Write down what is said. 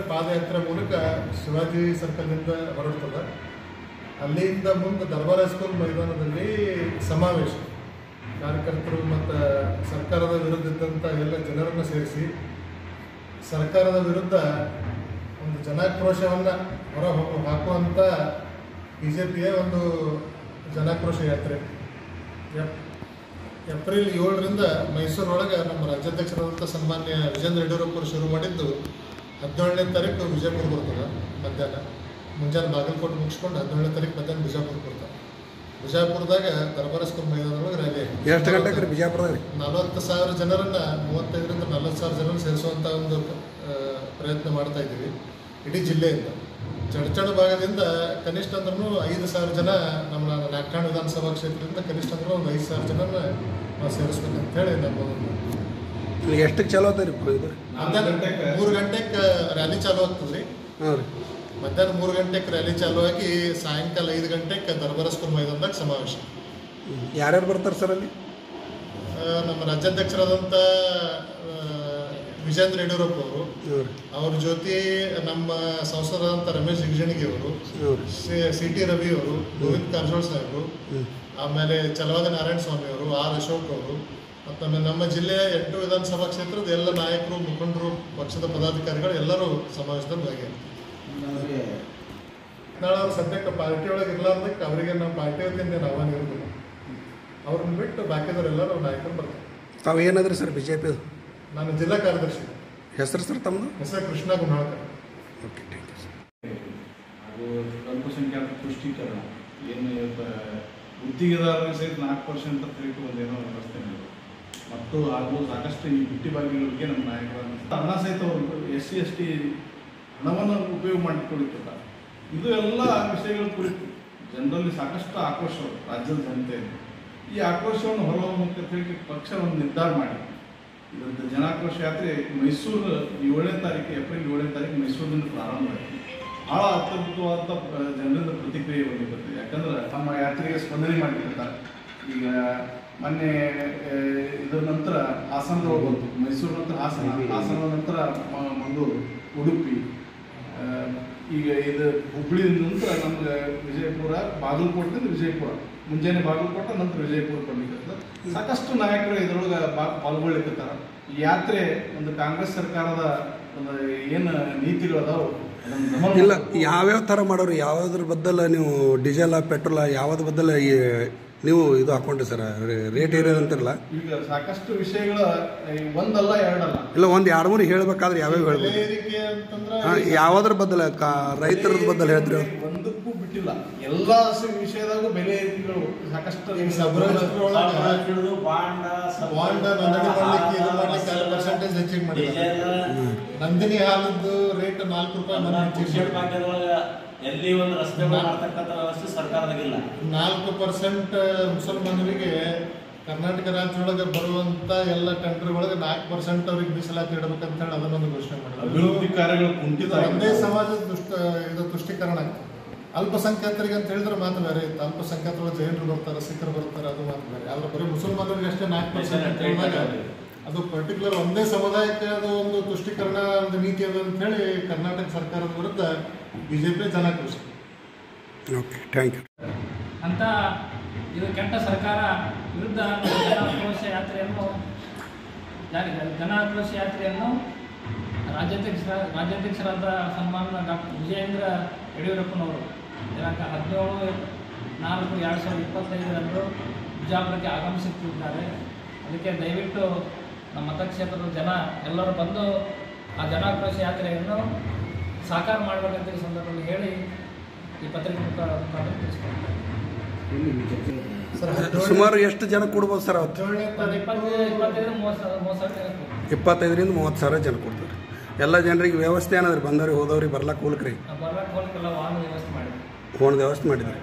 ಪಾದಯಾತ್ರೆ ಮೂಲಕ ಶಿವಾಜಿ ಸರ್ಕಲ್ನಿಂದ ಹೊರಡ್ತದೆ. ಅಲ್ಲಿಂದ ಮುಂದೆ ದರ್ಬಾರ್ ಹೈಸ್ಕೂಲ್ ಮೈದಾನದಲ್ಲಿ ಸಮಾವೇಶ ಕಾರ್ಯಕರ್ತರು ಮತ್ತು ಸರ್ಕಾರದ ವಿರುದ್ಧ ಇದ್ದಂಥ ಎಲ್ಲ ಜನರನ್ನು ಸೇರಿಸಿ ಸರ್ಕಾರದ ವಿರುದ್ಧ ಒಂದು ಜನಾಕ್ರೋಶವನ್ನು ಹೊರ ಹಾಕುವಂಥ BJPಯ ಒಂದು ಜನಾಕ್ರೋಶ ಯಾತ್ರೆ ಏಪ್ರಿಲ್ 7ರಿಂದ ಮೈಸೂರೊಳಗೆ ನಮ್ಮ ರಾಜ್ಯಾಧ್ಯಕ್ಷರಾದಂಥ ಸನ್ಮಾನ್ಯ ವಿಜೇಂದ್ರ ಯಡಿಯೂರಪ್ಪರು ಶುರು ಮಾಡಿದ್ದು 17ನೇ ತಾರೀಕು ವಿಜಯಪುರ ಬರ್ತದೆ. ಮಧ್ಯಾಹ್ನ ಮುಂಜಾನೆ ಬಾಗಲಕೋಟೆ ಮುಗಿಸ್ಕೊಂಡು 17ನೇ ತಾರೀಕು ಮಧ್ಯಾಹ್ನ ಬಿಜಾಪುರ ಬರ್ತಾರೆ. ಬಿಜಾಪುರದಾಗ ದರ್ಬಾರ್ ಹೈಸ್ಕೂಲ್ ಮೈದಾನದೊಳಗೆ ರ್ಯಾಲಿ ಆಗಿದೆ. ಎಷ್ಟು ಗಂಟೆಗೆ ಬಿಜಾಪುರದಾಗ 40,000 ಜನರನ್ನು 35ರಿಂದ 40,000 ಜನರನ್ನು ಸೇರಿಸುವಂಥ ಒಂದು ಪ್ರಯತ್ನ ಮಾಡ್ತಾ ಇದ್ದೀವಿ. ಇಡೀ ಜಿಲ್ಲೆಯಿಂದ ಚಡಚಣ ಭಾಗದಿಂದ ಕನಿಷ್ಠ ಅಂದ್ರೂ 5,000 ಜನ ನಮ್ಮ ನಾಗಠಾಣ ವಿಧಾನಸಭಾ ಕ್ಷೇತ್ರದಿಂದ ಕನಿಷ್ಠ ಅಂದ್ರೂ ಒಂದು 5,000 ಜನನ ನಾವು ಸೇರಿಸ್ಬೇಕಂತ ಹೇಳಿ ನಮ್ಮ ಎಷ್ಟಕ್ಕೆ ಚಾಲು ಆಗ್ತದೆ ರೀ? ಮಧ್ಯಾಹ್ನ 3 ಗಂಟೆಗೆ ರ್ಯಾಲಿ ಚಾಲು ಆಗ್ತದೆ ರೀ. ಹಾಂ ರೀ. ಮಧ್ಯಾಹ್ನ 3 ಗಂಟೆಗೆ ರ್ಯಾಲಿ ಚಾಲು ಆಗಿ ಸಾಯಂಕಾಲ 5 ಗಂಟೆಗೆ ದರ್ಬಾರ್ ಹೈಸ್ಕೂಲ್ ಮೈದಾನದಾಗ ಸಮಾವೇಶ. ಯಾರ್ಯಾರು ಬರ್ತಾರೆ ಸರ್ ಅಲ್ಲಿ? ನಮ್ಮ ರಾಜ್ಯಾಧ್ಯಕ್ಷರಾದಂಥ ವಿಜೇಂದ್ರ ಯಡಿಯೂರಪ್ಪ ಅವರು, ಅವ್ರ ಜೊತೆ ನಮ್ಮ ಸಂಸದರಾದಂಥ ರಮೇಶ್ ಜಿಗಜಿಣಗಿ ಅವರು, CT ರವಿ ಅವರು, ಗೋವಿಂದ ಕಾರಜೋಳ ಸಾಹೇಬರು, ಆಮೇಲೆ ಚಲವಾದಿ ನಾರಾಯಣ ಸ್ವಾಮಿ ಅವರು, R ಅಶೋಕ್ ಅವರು, ಮತ್ತು ನಮ್ಮ ಜಿಲ್ಲೆಯ 8 ವಿಧಾನಸಭಾ ಕ್ಷೇತ್ರದ ಎಲ್ಲ ನಾಯಕರು, ಮುಖಂಡರು, ಪಕ್ಷದ ಪದಾಧಿಕಾರಿಗಳು ಎಲ್ಲರೂ ಸಮಾವೇಶದಲ್ಲಿ ಭಾಗಿಯಾಗಿದ್ದಾರೆ. ನಾಳೆ ಅವ್ರು ಸದ್ಯಕ್ಕೆ ಪಾರ್ಟಿ ಒಳಗೆ ಇರಲಾರ್ದಕ್ಕೆ ಅವರಿಗೆ ನಮ್ಮ ಪಾರ್ಟಿ ವತಿಯಿಂದ ಆಹ್ವಾನ ಇರೋದಿಲ್ಲ. ಅವ್ರನ್ನ ಬಿಟ್ಟು ಬಾಕಿದವರೆಲ್ಲರೂ ನಾಯಕರು ಬರ್ತಾರೆ. ತಾವು ಏನಾದ್ರಿ ಸರ್ BJP? ನಾನು ಜಿಲ್ಲಾ ಕಾರ್ಯದರ್ಶಿ. ಹೆಸರು ಸರ್ ತಮ್ಮದು? ಹೆಸರು Krishna Gunalkar. Okay, thank you sir. ಹಾಗೂ ಅಲ್ಪಸಂಖ್ಯಾತ ಪುಷ್ಟೀಕರಣ ಏನು ಗುತ್ತಿಗೆದಾರರಿಗೆ ಸಹಿತ 4% ಅಂತ ತಿಳ್ಕೊ ಒಂದೇನೋ ವ್ಯವಸ್ಥೆ ಮಾಡಿದ್ರು. ಮತ್ತು ಹಾಗೂ ಸಾಕಷ್ಟು ಈ ಬಿಟ್ಟಿ ಬಾಗಿಲುಗಳಿಗೆ ನಮ್ಮ ನಾಯಕರನ್ನು ಹಣ ಸಹಿತ ಅವರು SC/ST ಹಣವನ್ನು ಉಪಯೋಗ ಮಾಡಿಕೊಳ್ಳುತ್ತಿದ್ದಾರೆ. ಇದು ಎಲ್ಲ ವಿಷಯಗಳ ಕುರಿತು ಜನರಲ್ಲಿ ಸಾಕಷ್ಟು ಆಕ್ರೋಶ ರಾಜ್ಯದ ಜನತೆಯಲ್ಲಿ. ಈ ಆಕ್ರೋಶವನ್ನು ಹೊರಹೊಮ್ಮಕ್ಕೆ ಹೇಳಿ ಪಕ್ಷ ಒಂದು ನಿರ್ಧಾರ ಮಾಡಿ ಇದರಿಂದ ಜನಾಕ್ರೋಶ ಯಾತ್ರೆ ಮೈಸೂರು 7ನೇ ತಾರೀಕು ಏಪ್ರಿಲ್ 7ನೇ ತಾರೀಕು ಮೈಸೂರಿನಿಂದ ಪ್ರಾರಂಭ ಆಯಿತು. ಭಾಳ ಅತ್ಯದ್ಭುತವಾದ ಜನರಿಂದ ಪ್ರತಿಕ್ರಿಯೆ ಬಂದಿರುತ್ತೆ. ಯಾಕಂದ್ರೆ ತಮ್ಮ ಯಾತ್ರೆಗೆ ಸ್ಪಂದನೆ ಮಾಡಿರ್ತಾರೆ. ಈಗ ಮೊನ್ನೆ ಇದರ ನಂತರ ಹಾಸನದೊಳಗೆ ಬಂತು, ಮೈಸೂರು ನಂತರ ಹಾಸನದ ನಂತರ ಮಂಗಳೂರು, ಉಡುಪಿ, ಈಗ ಇದು ಹುಬ್ಬಳ್ಳಿ ನಂತರ ನಮ್ಗೆ ವಿಜಯಪುರ, ಬಾಗಲಕೋಟೆಯಿಂದ ವಿಜಯಪುರ, ಮುಂಜಾನೆ ಬಾಗಲಕೋಟೆ ನಂತರ ವಿಜಯಪುರ ಬಂದಿರ್ತದೆ. ಸಾಕಷ್ಟು ನಾಯಕರು ಇದರೊಳಗೆ ಪಾಲ್ಗೊಳ್ಳಿರ್ತಾರೆ. ಈ ಯಾತ್ರೆ ಒಂದು ಕಾಂಗ್ರೆಸ್ ಸರ್ಕಾರದ ಒಂದು ಏನು ನೀತಿಗಳದಾವು ಇಲ್ಲ, ಯಾವ್ಯಾವ ಥರ ಮಾಡೋರು, ಯಾವುದ್ರ ಬದ್ದಲ್ಲ ನೀವು ಡೀಸೆಲ್ ಪೆಟ್ರೋಲ್ ಯಾವ್ದು ಬದ್ದಲ್ಲ ನೀವು ಇದು ಹಾಕೊಂಡ್ರಿ ಸರ್ ರೇಟ್ ಏರಿಯೋದು ಅಂತಾರಲ್ಲ? ಈಗ ಸಾಕಷ್ಟು ವಿಷಯಗಳ ಒಂದಲ್ಲ ಎರಡಲ್ಲ, ಇಲ್ಲ ಒಂದು 2-3 ಹೇಳ್ಬೇಕಾದ್ರೆ ಯಾವ್ಯಾವ ಹೇಳ್ಬೋದು? ಯಾವ್ದ್ರ ಬದ್ದಲ ರೈತರದ ಬದ್ದಲ ಹೇಳ್ತೀರಿ? ಒಂದಕ್ಕೂ ಬಿಟ್ಟಿಲ್ಲ, ಎಲ್ಲ ವಿಷಯದಾಗೂ ಬೆಲೆ ಏರಿಕೆಗಳು ಸಾಕಷ್ಟು. ನಂದಿನಿ ಹಾಲದ್ದು ರೇಟ್ 4 ರೂಪಾಯಿ ಎಲ್ಲಿ ಒಂದು ರಸ್ತೆ ಮಾಡ್ತಕ್ಕಂಥ ವ್ಯವಸ್ಥೆ ಸರ್ಕಾರದಾಗಿಲ್ಲ. 4% ಮುಸಲ್ಮಾನರಿಗೆ ಕರ್ನಾಟಕ ರಾಜ್ಯದೊಳಗೆ ಬರುವಂತ ಎಲ್ಲ ಟೆಂಡರ್ ಒಳಗೆ 4% ಅವ್ರಿಗೆ ಮೀಸಲಾತಿ ಇಡಬೇಕಂತ ಹೇಳಿ ಅದನ್ನೊಂದು ಘೋಷಣೆ ಮಾಡಿದ್ರು. ಅಭಿವೃದ್ಧಿ ಕಾರ್ಯಗಳು ಕುಂಠಿತ. ಒಂದೇ ಸಮಾಜದ ತುಷ್ಟೀಕರಣ ಆಗ್ತದೆ. ಅಲ್ಪಸಂಖ್ಯಾತರಿಗೆ ಅಂತ ಹೇಳಿದ್ರೆ ಮಾತು ಬೇರೆ ಇತ್ತು. ಅಲ್ಪಸಂಖ್ಯಾತರು ಜೈನರು ಬರ್ತಾರೆ, ಸಿಖ್ರು ಬರ್ತಾರೆ, ಅದು ಮಾತು ಬೇರೆ. ಆದ್ರೆ ಬರೀ ಮುಸಲ್ಮಾನರಿಗೆ ಅಷ್ಟೇ 4% ಅಂತ ಹೇಳಿದಾಗ ಅದು ಪರ್ಟಿಕ್ಯುಲರ್ ಒಂದೇ ಸಮುದಾಯಕ್ಕೆ ಅದು ಒಂದು ತುಷ್ಟೀಕರಣ ಒಂದು ನೀತಿ ಅದು ಅಂತ ಹೇಳಿ ಕರ್ನಾಟಕ ಸರ್ಕಾರದ ವಿರುದ್ಧ BJP ಜನಾಕ್ರೋಶ. Okay, thank you. ಅಂತ ಇದು ಕೆಟ್ಟ ಸರ್ಕಾರ ವಿರುದ್ಧ ಜನಾಕ್ರೋಶ ಯಾತ್ರೆಯನ್ನು ರಾಜ್ಯಾಧ್ಯಕ್ಷರಾದ ಸನ್ಮಾನ ಡಾಕ್ಟರ್ ವಿಜಯೇಂದ್ರ ಯಡಿಯೂರಪ್ಪನವರು ದಿನಾಂಕ 17/4/2025 ಬಿಜಾಪುರಕ್ಕೆ ಆಗಮಿಸುತ್ತಿದ್ದಾರೆ. ಅದಕ್ಕೆ ದಯವಿಟ್ಟು ನಮ್ಮ ಮತಕ್ಷೇತ್ರದ ಜನ ಎಲ್ಲರೂ ಬಂದು ಆ ಜನಾಕ್ರೋಶ ಯಾತ್ರೆಯನ್ನು ಸಾಕಾರ ಮಾಡಬೇಕಂತ ಈ ಸಂದರ್ಭದಲ್ಲಿ ಹೇಳಿ ಈ ಪತ್ರಿಕೆ ಮುಖಾಂತರ ತಿಳಿಸ್ಕೊಡ್ತಾರೆ. ಸುಮಾರು ಎಷ್ಟು ಜನ ಕೊಡ್ಬೋದು ಸರ್? 25ರಿಂದ 30 ಸಾವಿರ ಜನ ಕೊಡ್ತಾರೆ. ಎಲ್ಲ ಜನರಿಗೆ ವ್ಯವಸ್ಥೆ ಏನಾದ್ರಿ? ಬಂದವ್ರಿಗೆ ಹೋದವ್ರಿಗೆ ಬರ್ಲಾಕ್ ಹೋಗ್ಲಿಕ್ರಿ? ಬರ್ಲಾಕ್ ಹೋಗ್ಲಿಕ್ಕೆಲ್ಲ ವಾಹನ ವ್ಯವಸ್ಥೆ ಮಾಡಿದ್ವಿ. ಫೋನ್ ವ್ಯವಸ್ಥೆ ಮಾಡಿದ್ರಿ?